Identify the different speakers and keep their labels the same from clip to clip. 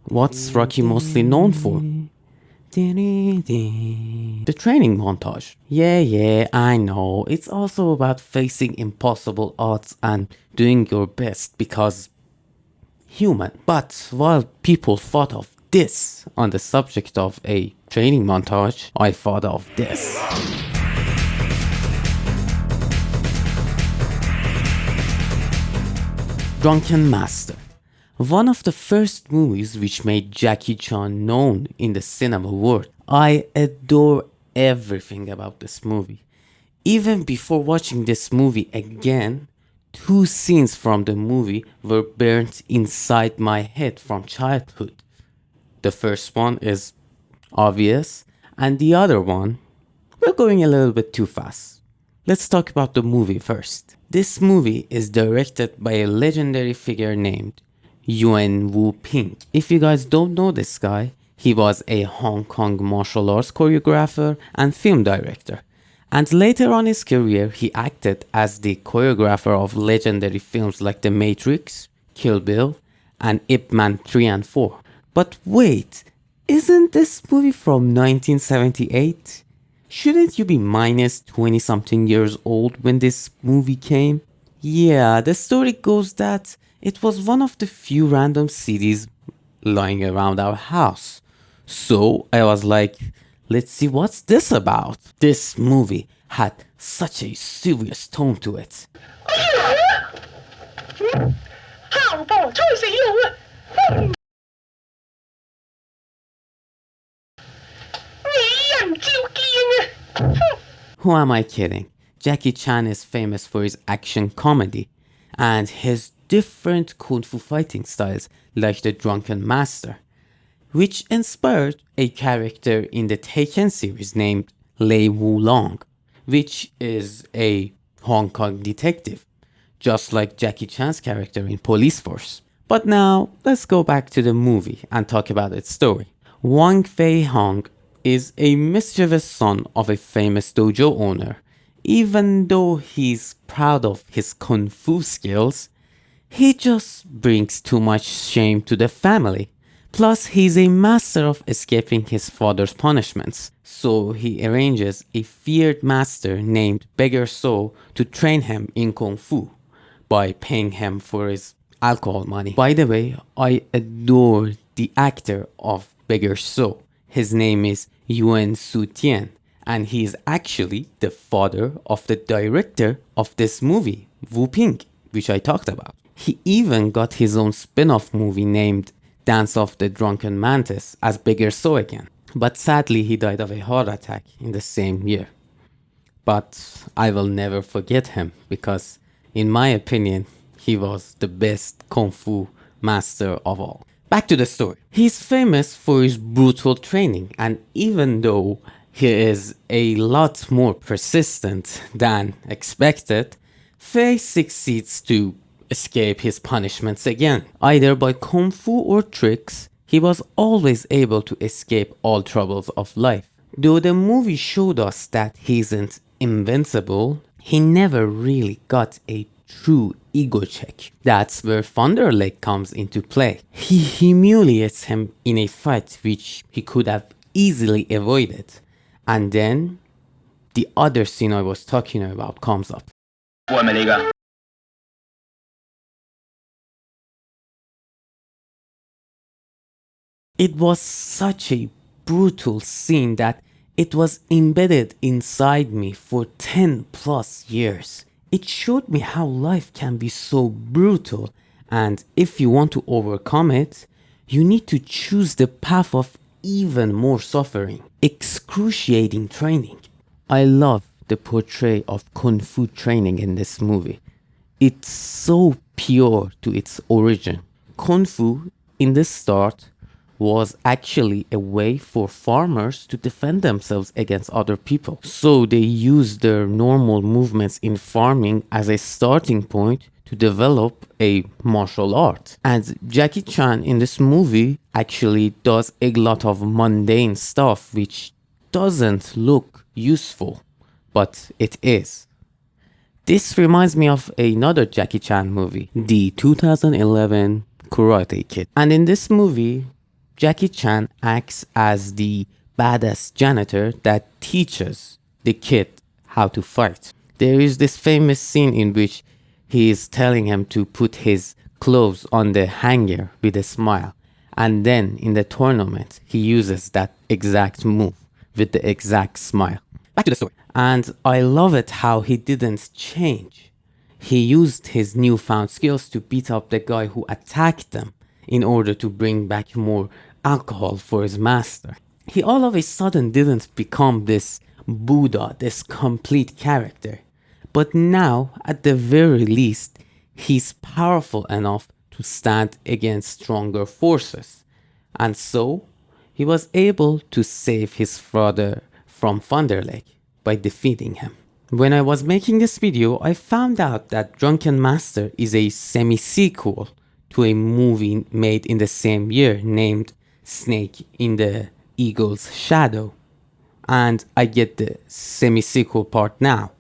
Speaker 1: What's Rocky mostly known for? The training montage. Yeah, I know. It's also about facing impossible odds and doing your best because human. But while people thought of this on the subject of a training montage, I thought of this. Drunken Master. One of the first movies which made Jackie Chan known in the cinema world. I adore everything about this movie. Even before watching this movie again, two scenes from the movie were burnt inside my head from childhood. The first one is obvious, and the other one, we're going a little bit too fast. Let's talk about the movie first. This movie is directed by a legendary figure named Yuen Wu Ping. If you guys don't know this guy, he was a Hong Kong martial arts choreographer and film director. And later on his career, he acted as the choreographer of legendary films like The Matrix, Kill Bill, and Ip Man 3 and 4. But wait, isn't this movie from 1978? Shouldn't you be minus 20 something years old when this movie came? Yeah, the story goes that it was one of the few random CDs lying around our house. So I was like, let's see what's this about. This movie had such a serious tone to it.
Speaker 2: 行步吹死路啊！你人照見啊！
Speaker 1: Who am I kidding? Jackie Chan is famous for his action comedy and his different kung fu fighting styles like the Drunken Master, which inspired a character in the Taken series named Lei Wulong, which is a Hong Kong detective, just like Jackie Chan's character in Police Force. But now, let's go back to the movie and talk about its story. Wang Fei Hong is a mischievous son of a famous dojo owner. Even though he's proud of his kung fu skills, he just brings too much shame to the family. Plus, he's a master of escaping his father's punishments, so he arranges a feared master named Beggar So to train him in Kung Fu by paying him for his alcohol money. By the way, I adore the actor of Beggar So. His name is Yuen Su Tian, and he is actually the father of the director of this movie, Wu Ping, which I talked about. He even got his own spin-off movie named Dance of the Drunken Mantis as Beggar So again. But sadly, he died of a heart attack in the same year. But I will never forget him because, in my opinion, he was the best Kung Fu master of all. Back to the story. He's famous for his brutal training, and even though he is a lot more persistent than expected, Fei succeeds to escape his punishments again. Either by kung fu or tricks, he was always able to escape all troubles of life. Though the movie showed us that he isn't invincible, he never really got a true ego check. That's where Thunderleg comes into play. He humiliates him in a fight which he could have easily avoided. And then the other scene I was talking about comes up. It was such a brutal scene that it was embedded inside me for 10 plus years. It showed me how life can be so brutal, and if you want to overcome it, you need to choose the path of even more suffering, excruciating training. I love the portrayal of Kung Fu training in this movie. It's so pure to its origin. Kung Fu, in the start, was actually a way for farmers to defend themselves against other people. So they used their normal movements in farming as a starting point to develop a martial art. And Jackie Chan in this movie actually does a lot of mundane stuff which doesn't look useful, but it is. This reminds me of another Jackie Chan movie, the 2011 Karate Kid. And in this movie, Jackie Chan acts as the badass janitor that teaches the kid how to fight. There is this famous scene in which he is telling him to put his clothes on the hanger with a smile. And then in the tournament, he uses that exact move with the exact smile. Back to the story. And I love it how he didn't change. He used his newfound skills to beat up the guy who attacked them in order to bring back more alcohol for his master. He all of a sudden didn't become this Buddha, this complete character. But now, at the very least, he's powerful enough to stand against stronger forces. And so, he was able to save his father from Thunder Lake by defeating him. When I was making this video, I found out that Drunken Master is a semi-sequel to a movie made in the same year named Snake in the Eagle's Shadow. And I get the semi-sequel part now.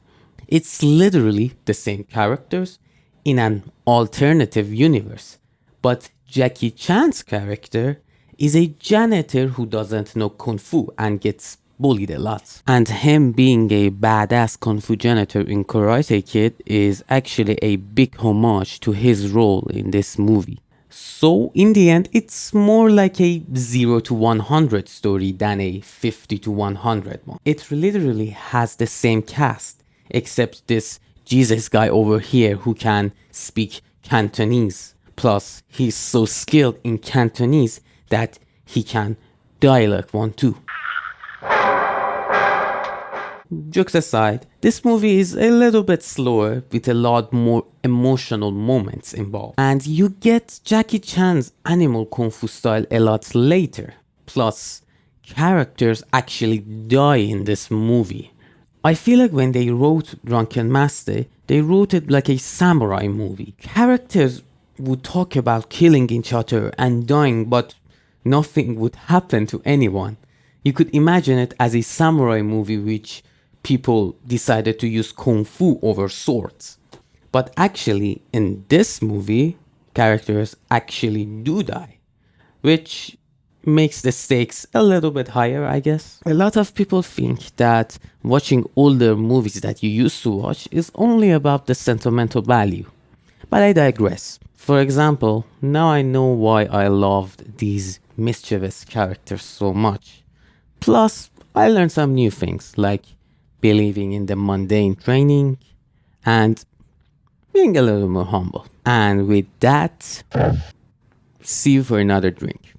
Speaker 1: It's literally the same characters in an alternative universe. But Jackie Chan's character is a janitor who doesn't know Kung Fu and gets bullied a lot. And him being a badass Kung Fu janitor in Karate Kid is actually a big homage to his role in this movie. So in the end, it's more like a 0 to 100 story than a 50 to 100 one. It literally has the same cast, except this Jesus guy over here who can speak Cantonese. Plus, he's so skilled in Cantonese that he can dialect one too. Jokes aside, this movie is a little bit slower with a lot more emotional moments involved. And you get Jackie Chan's animal kung fu style a lot later. Plus, characters actually die in this movie. I feel like when they wrote Drunken Master, they wrote it like a samurai movie. Characters would talk about killing each other and dying, but nothing would happen to anyone. You could imagine it as a samurai movie which people decided to use kung fu over swords. But actually, in this movie, characters actually do die, which makes the stakes a little bit higher, I guess. A lot of people think that watching older movies that you used to watch is only about the sentimental value. But I digress. For example, now I know why I loved these mischievous characters so much. Plus, I learned some new things like believing in the mundane training and being a little more humble. And with that, see you for another drink.